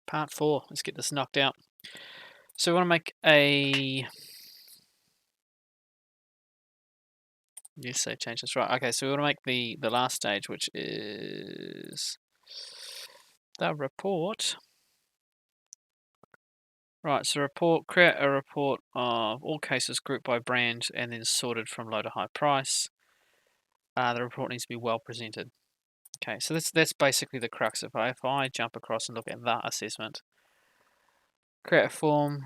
Part 4. Let's get this knocked out. So we want to make a... Yes, save changes. Right, okay, so we want to make the last stage, which is the report. Right, so create a report of all cases grouped by brand and then sorted from low to high price. The report needs to be well presented. Okay, so that's basically the crux. If I jump across and look at that assessment, create a form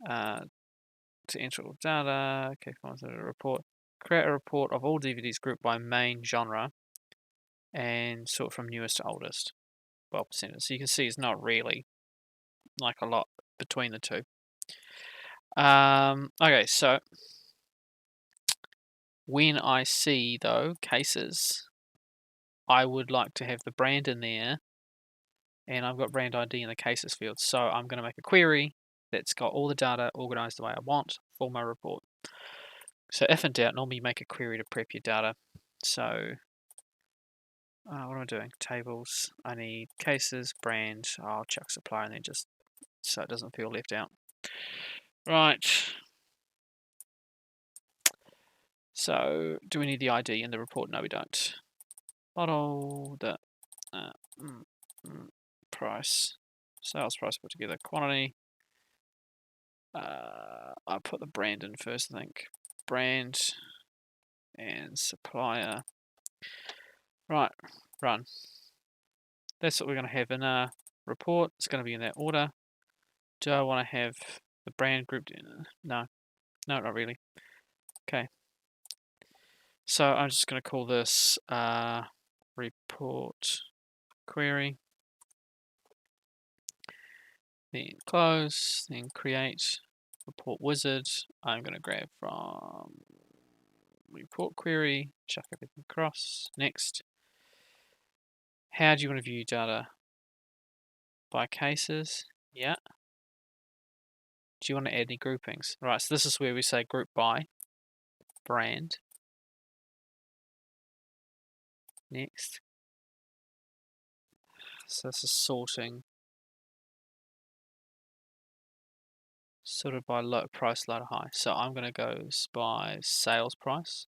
to enter all data. Okay, forms a report. Create a report of all DVDs grouped by main genre and sort from newest to oldest. Well presented. So you can see it's not really like a lot between the two. Okay, so when I see though cases, I would like to have the brand in there, and I've got brand ID in the cases field. So I'm going to make a query that's got all the data organized the way I want for my report. So if in doubt, normally make a query to prep your data. So what am I doing? Tables. I need cases, brand. I'll chuck supplier and then just so it doesn't feel left out. Right. So do we need the ID in the report? No, we don't. Model the price, sales price put together, quantity. I'll put the brand in first, I think. Brand and supplier. Right, run. That's what we're going to have in our report. It's going to be in that order. Do I want to have the brand grouped in? No, not really. Okay. So I'm just going to call this report query. Then close, then create report wizard. I'm going to grab from report query, chuck everything across. Next. How do you want to view data? By cases? Yeah. Do you want to add any groupings? Right, so this is where we say group by brand. Next. So this is sorting. Sorted by low price, low to high. So I'm going to go by sales price.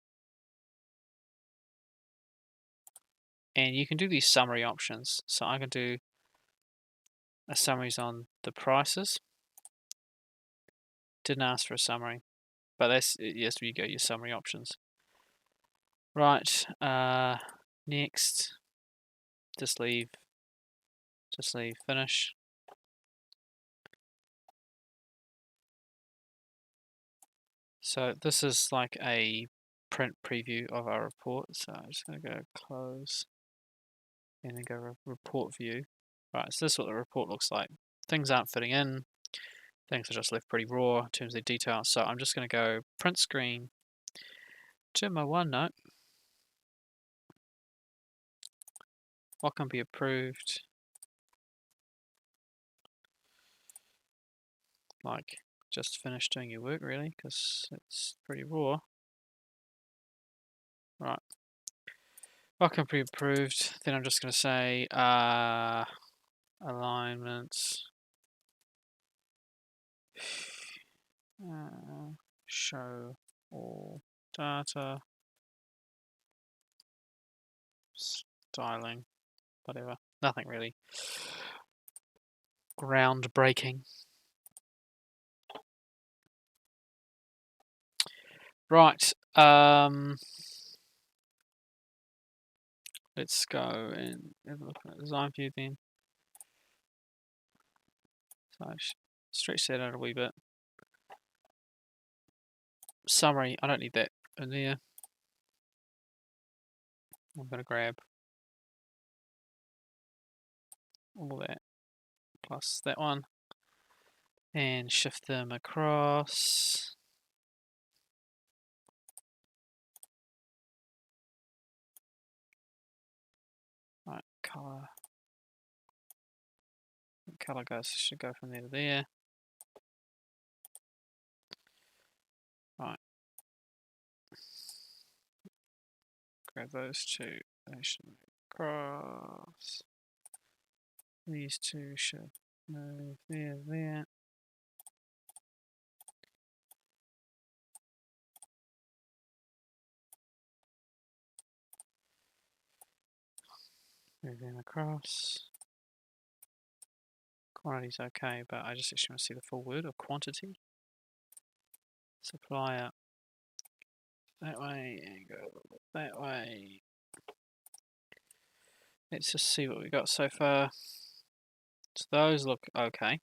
And you can do these summary options. So I can do a summaries on the prices. Didn't ask for a summary, but that's yes, where you go your summary options. Right. Next. Just leave finish. So this is like a print preview of our report. So I'm just going to go close and then go report view. Right, so this is what the report looks like. Things aren't fitting in. Things are just left pretty raw in terms of their detail. So I'm just going to go print screen to my OneNote. What can be approved? Like, just finish doing your work really, because it's pretty raw. Right. What can be approved? Then I'm just going to say alignments. Show all data. Styling. Whatever. Nothing really groundbreaking. Right. Let's go and have a look at the design view then. So I just stretch that out a wee bit. Summary, I don't need that in there. I'm going to grab all that plus that one and shift them across. Right, color. Color should go from there to there. Right. Grab those two. They should move across. These two should Move there, there. Move them across. Quantity's okay, but I just actually want to see the full word of quantity. Supplier. That way, and go that way. Let's just see what we got so far. So those look okay.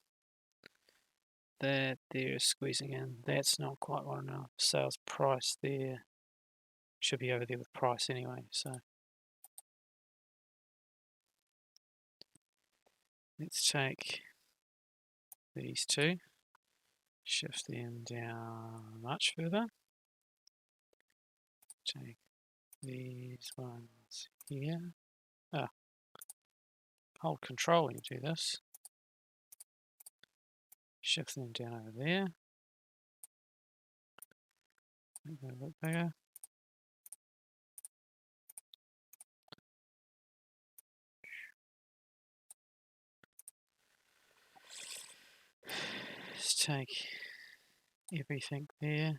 That there is squeezing in. That's not quite what enough. Sales price there. Should be over there with price anyway, so. Let's take these two. Shift them down much further. Take these ones here. Hold control when you do this. Shift them down over there. Make that a bit bigger. Let's take everything there.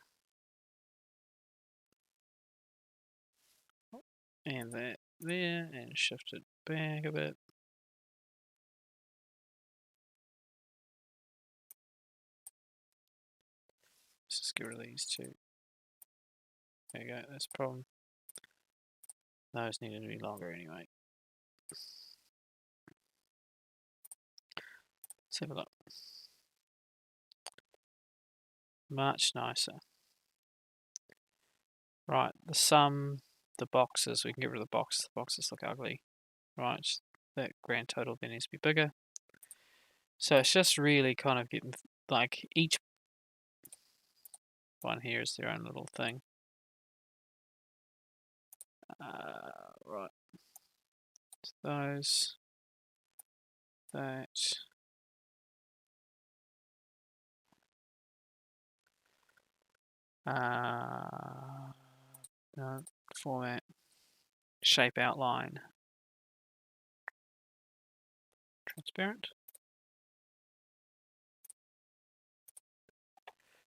And that there, and shift it back a bit. Let's just get rid of these two. There you go, that's the problem. Those needed to be longer anyway. Let's have a look. Much nicer. Right, the boxes, we can get rid of the boxes. The boxes look ugly. Right, that grand total then needs to be bigger. So it's just really kind of getting, like, each one here is their own little thing. Right. Those. That. No, format. Shape outline. Transparent.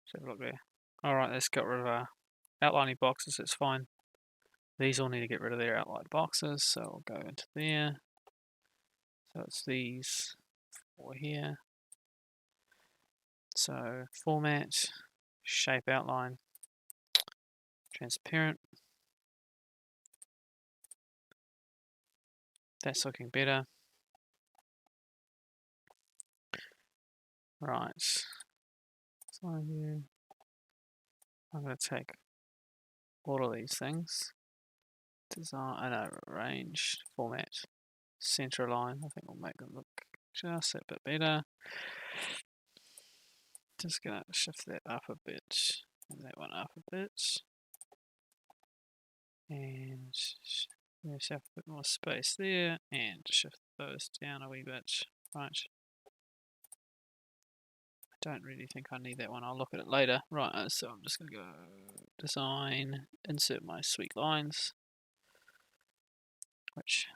Let's have a look there. Alright, let's get rid of our outlining boxes, it's fine. These all need to get rid of their outline boxes, so we'll go into there. So it's these four here. So format, shape outline, transparent. That's looking better. Right. So here, I'm going to take all of these things. Design, arrange, format, center align. I think we'll make them look just a bit better. Just gonna shift that up a bit, and that one up a bit, and let's have a bit more space there, and shift those down a wee bit. Right. I don't really think I need that one. I'll look at it later. Right. So I'm just gonna go design, insert my sweet lines, which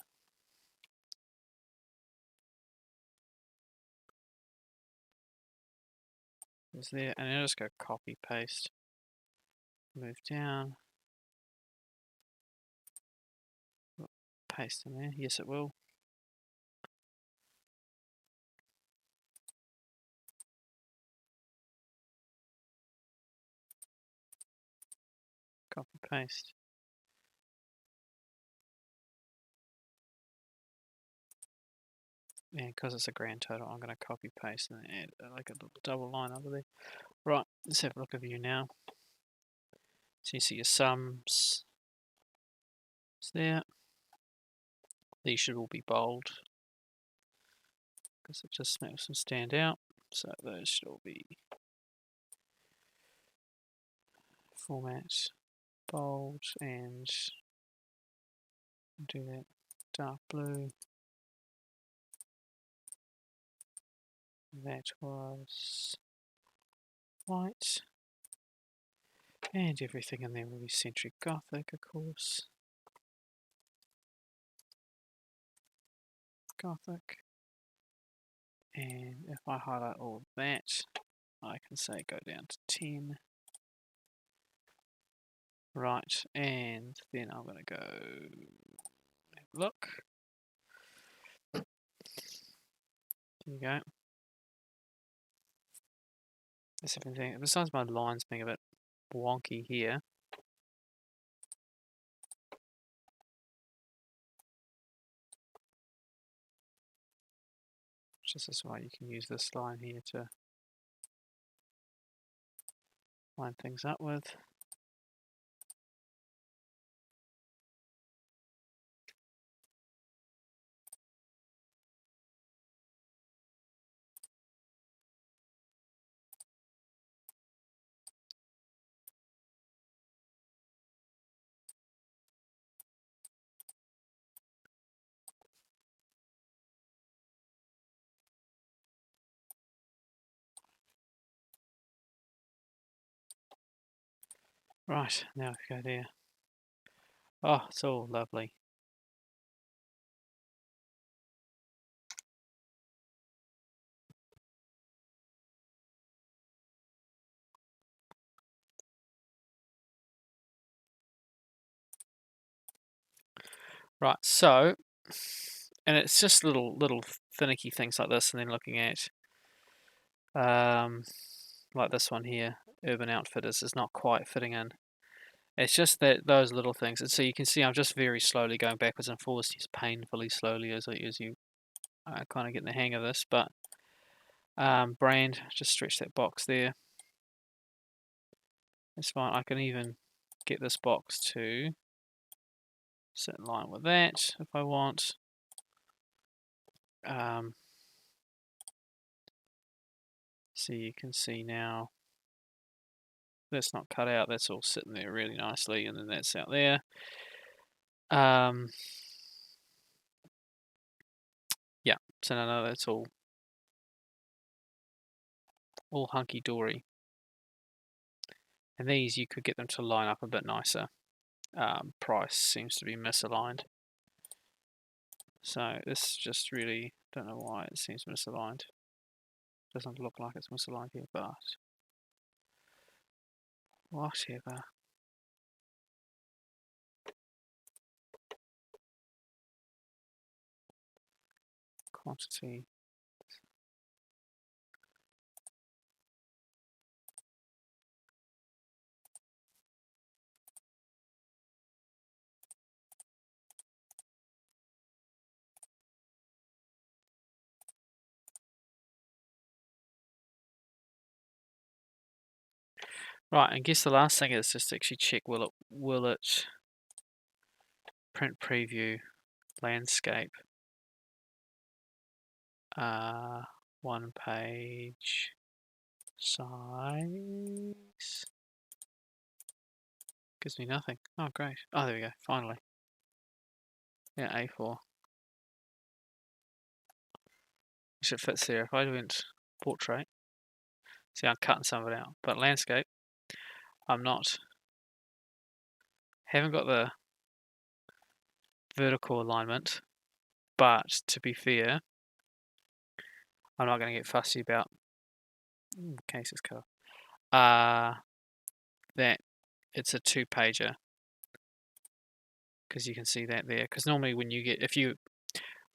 is there, and I'll just go copy paste. Move down. Paste in there. Yes, it will. Copy paste. And because it's a grand total, I'm going to copy paste and add like a little double line over there. Right, let's have a look at view now. So you see your sums. It's there. These should all be bold because it just makes them stand out. So those should all be format, bold, and do that dark blue. That was white. And everything in there will be centric Gothic, of course. Gothic. And if I highlight all of that, I can say go down to 10. Right, and then I'm going to go have a look. There you go. That's everything. Besides my lines being a bit wonky here. Just this way, you can use this line here to line things up with. Right, now if we go there. Oh, it's all lovely. Right, so, and it's just little finicky things like this, and then looking at, like this one here, Urban Outfitters is not quite fitting in. It's just that those little things, and so you can see I'm just very slowly going backwards and forwards, just painfully slowly as you kind of get the hang of this. But brand, just stretch that box there. It's fine. I can even get this box to sit in line with that if I want. So you can see now that's not cut out. That's all sitting there really nicely, and then that's out there. Yeah. So no, that's all hunky dory. And these you could get them to line up a bit nicer. Price seems to be misaligned. So this just really, don't know why it seems misaligned. Doesn't look like it's misaligned here, but whatever. Quantity. Right, and guess the last thing is just to actually check will it print preview landscape one page size. Gives me nothing. Oh great. Oh there we go, finally. Yeah, A4. Which it fits there. If I went portrait, see I'm cutting some of it out. But landscape, I'm not. Haven't got the vertical alignment, but to be fair, I'm not going to get fussy about cases color. That it's a 2-pager because you can see that there. Because normally when you get, if you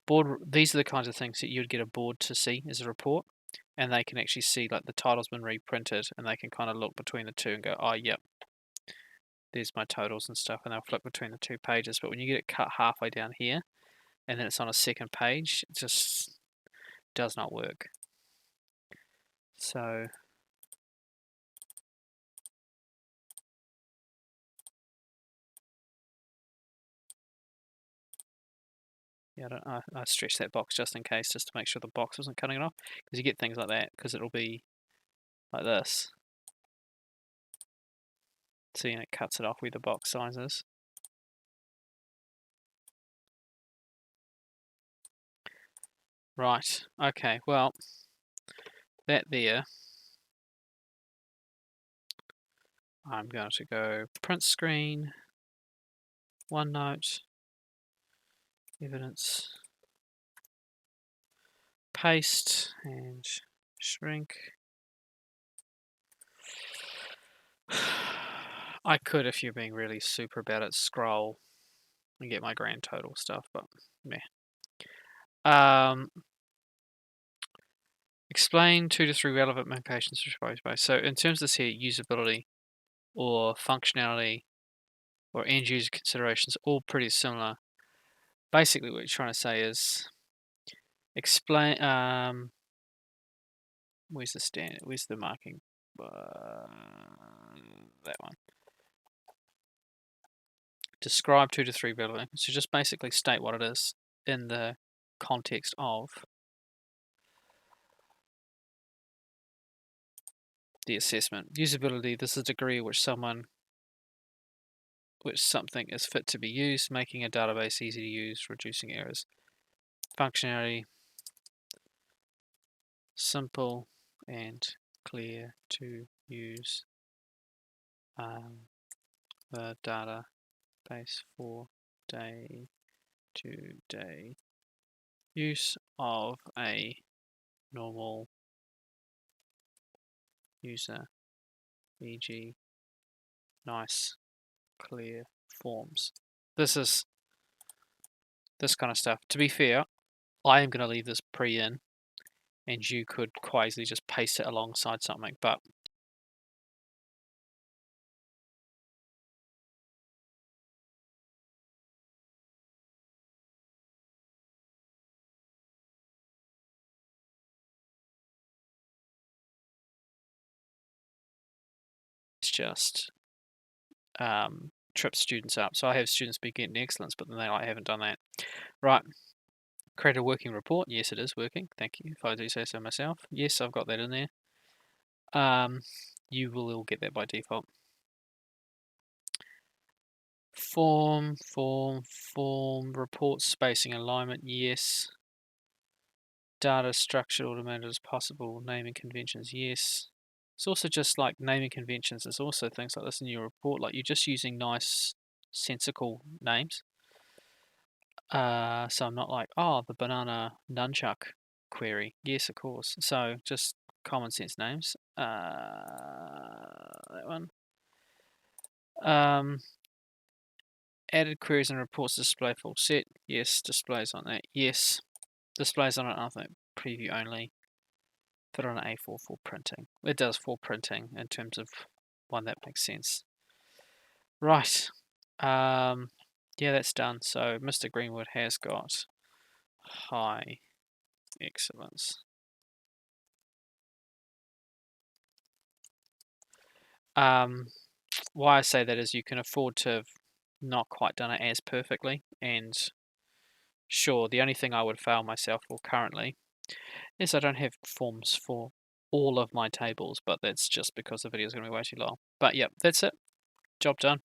board, these are the kinds of things that you'd get a board to see as a report, and they can actually see like the title's been reprinted, and they can kind of look between the two and go, oh yep, there's my totals and stuff, and they'll flick between the 2 pages. But when you get it cut halfway down here, and then it's on a second page, it just does not work. So yeah, I stretched that box just in case, just to make sure the box wasn't cutting it off, because you get things like that, because it'll be like this. See, and it cuts it off where the box size is. Right, okay, well, that there, I'm going to go print screen, OneNote, evidence, paste and shrink. I could, if you're being really super about it, scroll and get my grand total stuff, but meh. Explain 2 to 3 relevant applications for Squarespace. So in terms of this here, usability or functionality or end user considerations, all pretty similar. Basically what you're trying to say is explain, where's the standard, where's the marking? That one. Describe 2 to 3 relevant. So just basically state what it is in the context of the assessment. Usability, this is the degree which something is fit to be used, making a database easy to use, reducing errors. Functionality, simple and clear to use. The database for day-to-day use of a normal user, e.g. nice, clear forms. This is this kind of stuff. To be fair, I am going to leave this pre in, and you could quasi just paste it alongside something, but it's just trip students up. So I have students be getting excellence, but then I haven't done that. Right. Create a working report. Yes, it is working. Thank you. If I do say so myself. Yes, I've got that in there. You will get that by default. Form, report spacing alignment. Yes. Data structured, automated as possible. Naming conventions. Yes. It's also just like naming conventions. There's also things like this in your report, like you're just using nice, sensical names. So I'm not like, oh, the banana nunchuck query. Yes, of course. So just common sense names. That one. Added queries and reports display full set. Yes, displays on that. Yes, displays on it. I think preview only. Put on an A4 for printing. It does for printing in terms of one that makes sense. Right. Yeah, that's done. So Mr. Greenwood has got high excellence. Why I say that is you can afford to have not quite done it as perfectly, and sure, the only thing I would fail myself for currently is I don't have forms for all of my tables, but that's just because the video is going to be way too long. But yep, that's it. Job done.